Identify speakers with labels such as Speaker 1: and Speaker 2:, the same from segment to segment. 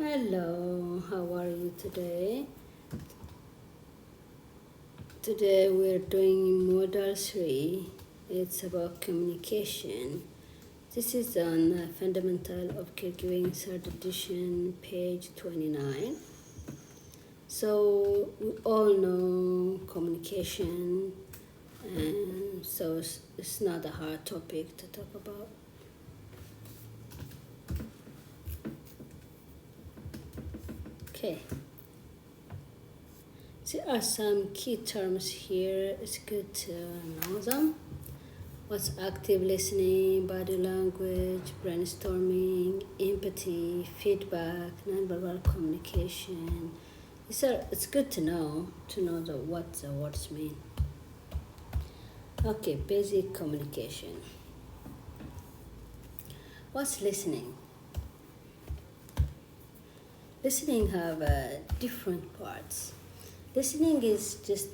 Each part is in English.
Speaker 1: Hello, how are you today? Today we're doing Model 3. It's about communication. This is on Fundamental of Caregiving, third edition, page 29. So we all know communication, and so it's not a hard topic to talk about. Okay. There are some key terms here. It's good to know them. What's active listening, body language, brainstorming, empathy, feedback, nonverbal communication. It's good to know what the words mean. Okay, basic communication. What's listening? Listening have different parts. Listening is just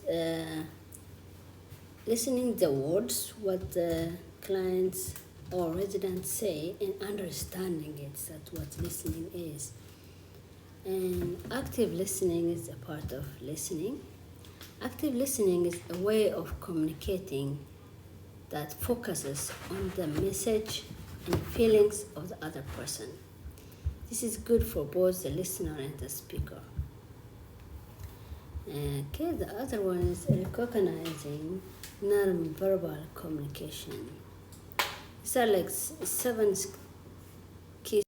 Speaker 1: listening the words, what the clients or residents say, and understanding it. That's what listening is. And active listening is a part of listening. Active listening is a way of communicating that focuses on the message and feelings of the other person. This is good for both the listener and the speaker. Okay, the other one is recognizing non-verbal communication. These are like seven key.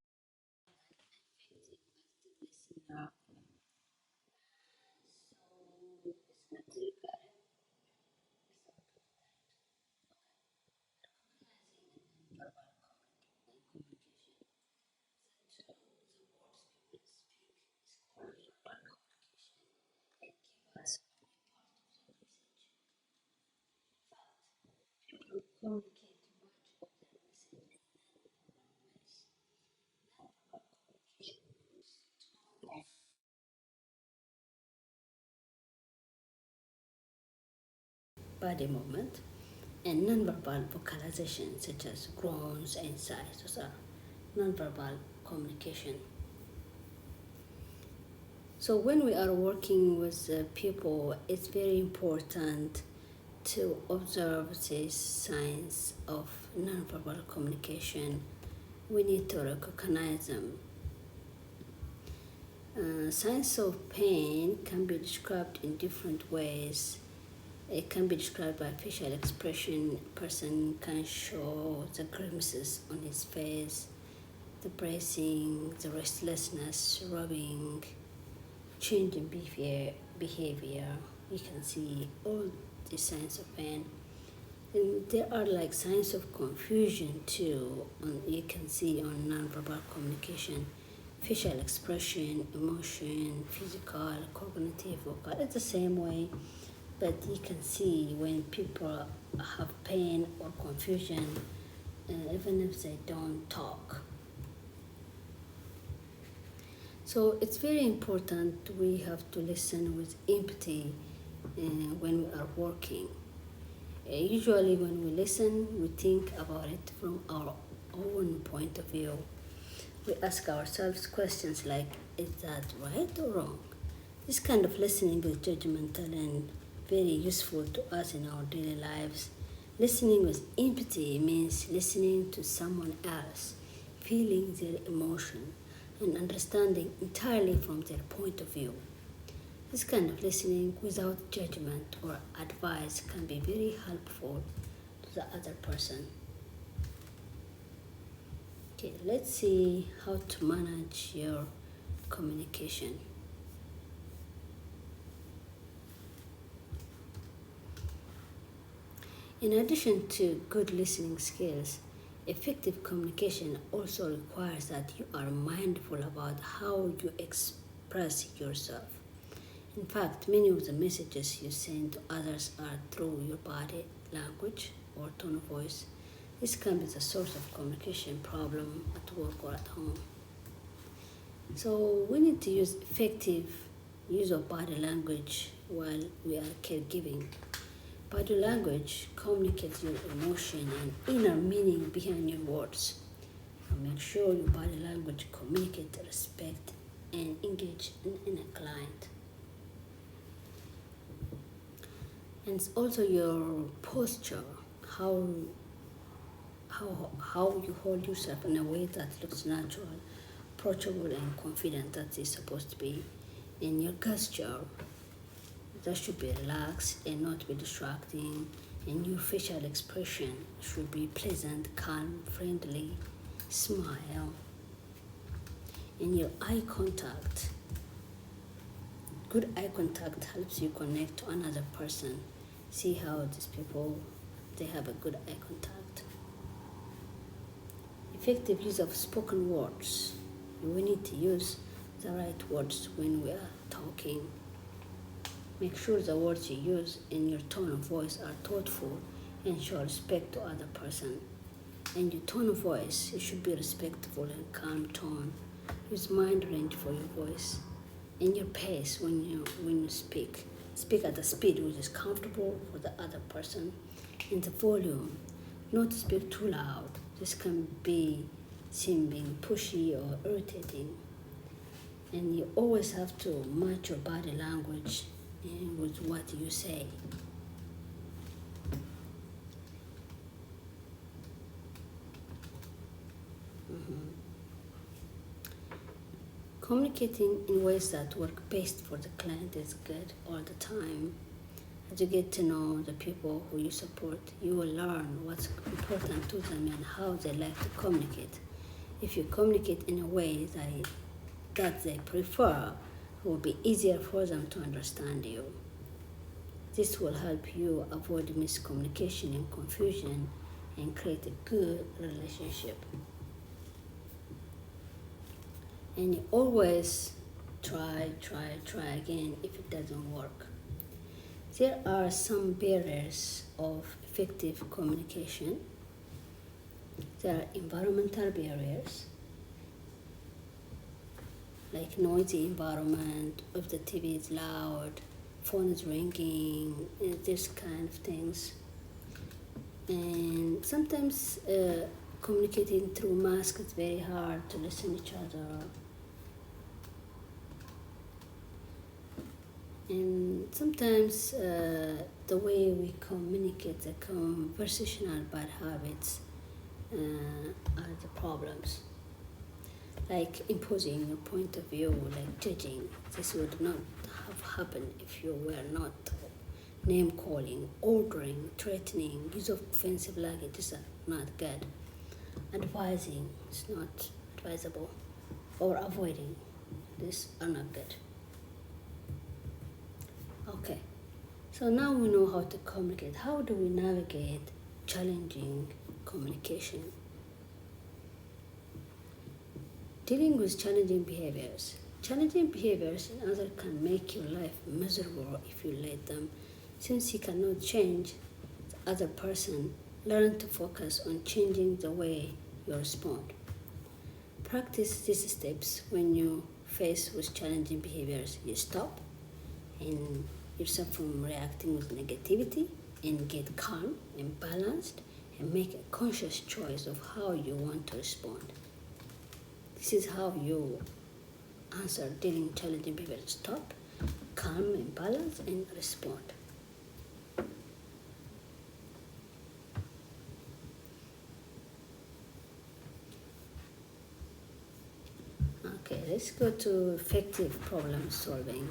Speaker 1: Body movement and nonverbal vocalization such as groans and sighs. Those are nonverbal communication. So when we are working with people, it's very important to observe these signs of nonverbal communication. We need to recognize them. Signs of pain can be described in different ways. It can be described by facial expression. A person can show the grimaces on his face, the bracing, the restlessness, rubbing, change in behavior. You can see all the signs of pain. And there are like signs of confusion too. You can see on nonverbal communication, facial expression, emotion, physical, cognitive, vocal. It's the same way, but you can see when people have pain or confusion, even if they don't talk. So it's very important we have to listen with empathy when we are working. Usually, when we listen, we think about it from our own point of view. We ask ourselves questions like, is that right or wrong? This kind of listening is judgmental and very useful to us in our daily lives. Listening with empathy means listening to someone else, feeling their emotion, and understanding entirely from their point of view. This kind of listening without judgment or advice can be very helpful to the other person. Okay, let's see how to manage your communication. In addition to good listening skills, effective communication also requires that you are mindful about how you express yourself. In fact, many of the messages you send to others are through your body language or tone of voice. This can be the source of communication problem at work or at home. So we need to use effective use of body language while we are caregiving. Body language communicates your emotion and inner meaning behind your words. And make sure your body language communicates respect and engage in a client. And it's also your posture, how you hold yourself in a way that looks natural, approachable, and confident that is supposed to be. In your gesture, that should be relaxed and not be distracting. And your facial expression should be pleasant, calm, friendly, smile. And your eye contact, good eye contact helps you connect to another person. See how these people, they have a good eye contact. Effective use of spoken words. We need to use the right words when we are talking. Make sure the words you use in your tone of voice are thoughtful and show respect to other person. And your tone of voice, it should be respectful and calm tone. Use mind range for your voice. And your pace when you speak. Speak at a speed which is comfortable for the other person. And the volume, not speak too loud. This can be seeming pushy or irritating. And you always have to match your body language with what you say. Communicating in ways that work best for the client is good all the time. As you get to know the people who you support, you will learn what's important to them and how they like to communicate. If you communicate in a way that they prefer, it will be easier for them to understand you. This will help you avoid miscommunication and confusion and create a good relationship. And you always try again if it doesn't work. There are some barriers of effective communication. There are environmental barriers, like noisy environment, if the TV is loud, phone is ringing, this kind of things. And sometimes communicating through mask is very hard to listen to each other. And sometimes the way we communicate, the conversational bad habits are the problems. Like imposing your point of view, like judging. This would not have happened if you were not name calling, ordering, threatening, use of offensive language. These are not good. Advising is not advisable, or avoiding. These are not good. Okay, so now we know how to communicate. How do we navigate challenging communication? Dealing with challenging behaviors. Challenging behaviors in others can make your life miserable if you let them. Since you cannot change the other person, learn to focus on changing the way you respond. Practice these steps when you face with challenging behaviors. You stop and yourself from reacting with negativity and get calm and balanced and make a conscious choice of how you want to respond. This is how you answer dealing challenging behavior. Stop, calm and balance, and respond. Okay, let's go to effective problem solving.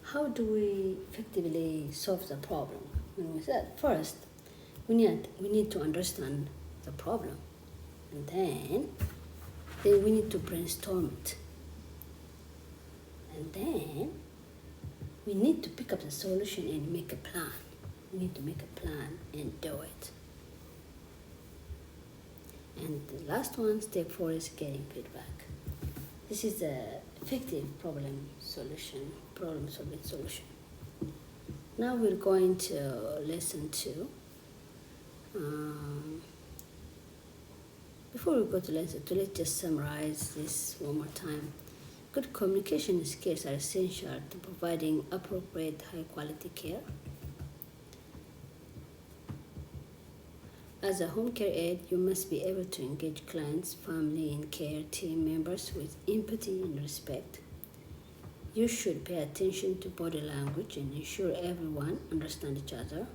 Speaker 1: How do we effectively solve the problem? When we said first, we need to understand the problem, and then we need to brainstorm it, and then we need to pick up the solution and make a plan. We need to make a plan and do it. And the last one, step 4, is getting feedback. This is the effective problem solving solution. Now we're going to lesson 2. Before we go to lesson 2, let's just summarize this one more time. Good communication skills are essential to providing appropriate high-quality care. As a home care aide, you must be able to engage clients, family, and care team members with empathy and respect. You should pay attention to body language and ensure everyone understands each other.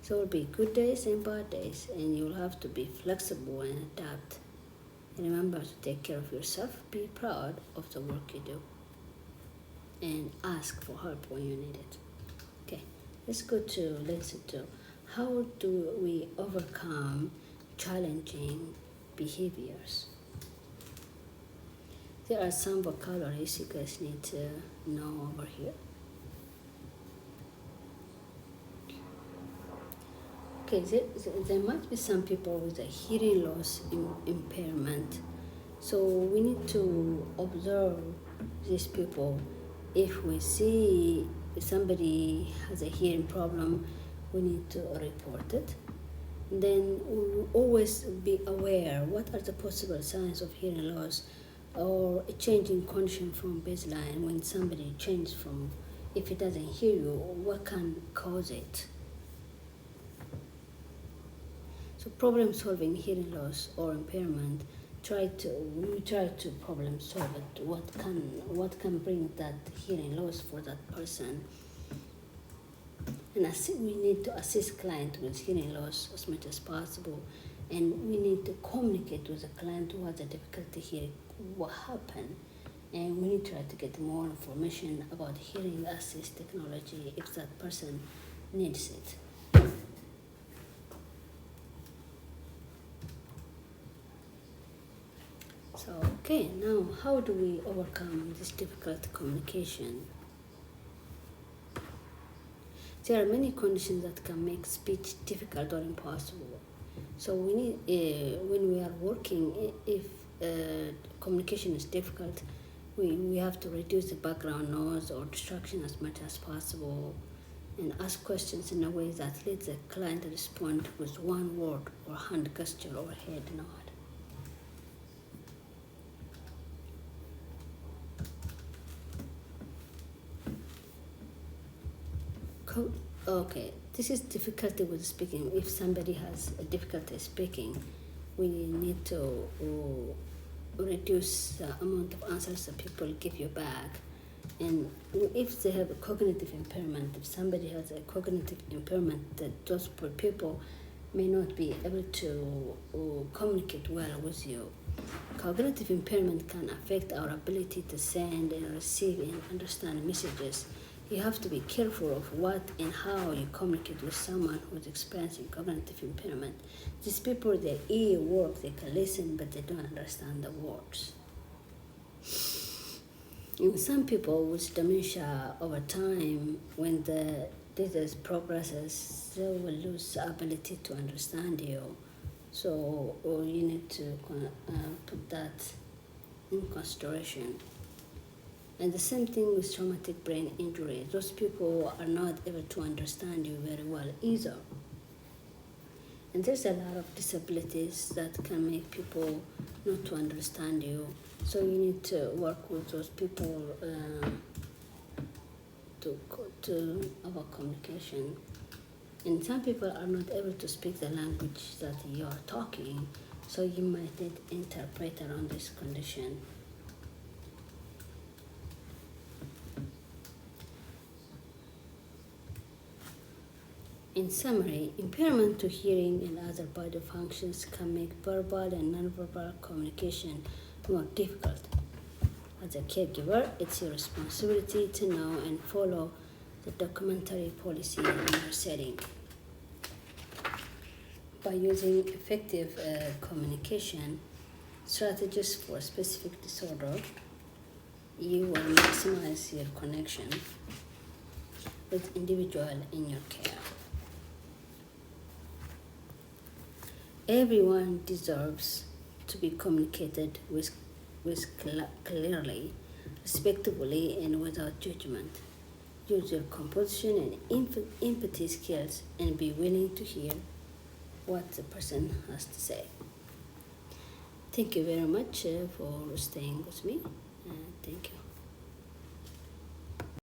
Speaker 1: So there will be good days and bad days, and you'll have to be flexible and adapt. And remember to take care of yourself. Be proud of the work you do, and ask for help when you need it. Okay, let's go to lesson 2. How do we overcome challenging behaviors? There are some vocabularies you guys need to know over here. Okay, there might be some people with a hearing loss impairment. So we need to observe these people. If we see somebody has a hearing problem, we need to report it. Then we will always be aware what are the possible signs of hearing loss or a change in condition from baseline. When somebody changes from, if it doesn't hear you, what can cause it? So problem solving hearing loss or impairment, we try to problem solve it. What can bring that hearing loss for that person? And we need to assist client with hearing loss as much as possible, and we need to communicate with the client who has a difficulty hearing what happened, and we need to try to get more information about hearing assist technology if that person needs it. So, okay, now how do we overcome this difficult communication? There are many conditions that can make speech difficult or impossible. So we need, when we are working, if communication is difficult, we have to reduce the background noise or distraction as much as possible, and ask questions in a way that lets the client respond with one word or hand gesture or head nod. Okay, this is difficulty with speaking. If somebody has a difficulty speaking, we need to reduce the amount of answers that people give you back. And if they have a cognitive impairment, if somebody has a cognitive impairment, that those people may not be able to communicate well with you. Cognitive impairment can affect our ability to send and receive and understand messages. You have to be careful of what and how you communicate with someone who's experiencing cognitive impairment. These people, their ear works, they can listen, but they don't understand the words. In some people with dementia, over time, when the disease progresses, they will lose the ability to understand you. So you need to put that in consideration. And the same thing with traumatic brain injury. Those people are not able to understand you very well either. And there's a lot of disabilities that can make people not to understand you. So you need to work with those people to avoid communication. And some people are not able to speak the language that you are talking, so you might need an interpreter on this condition. In summary, impairment to hearing and other body functions can make verbal and nonverbal communication more difficult. As a caregiver, it's your responsibility to know and follow the documentary policy in your setting. By using effective communication strategies for a specific disorder, you will maximize your connection with individual in your care. Everyone deserves to be communicated with clearly, respectfully, and without judgment. Use your composition and empathy skills and be willing to hear what the person has to say. Thank you very much for staying with me. Thank you.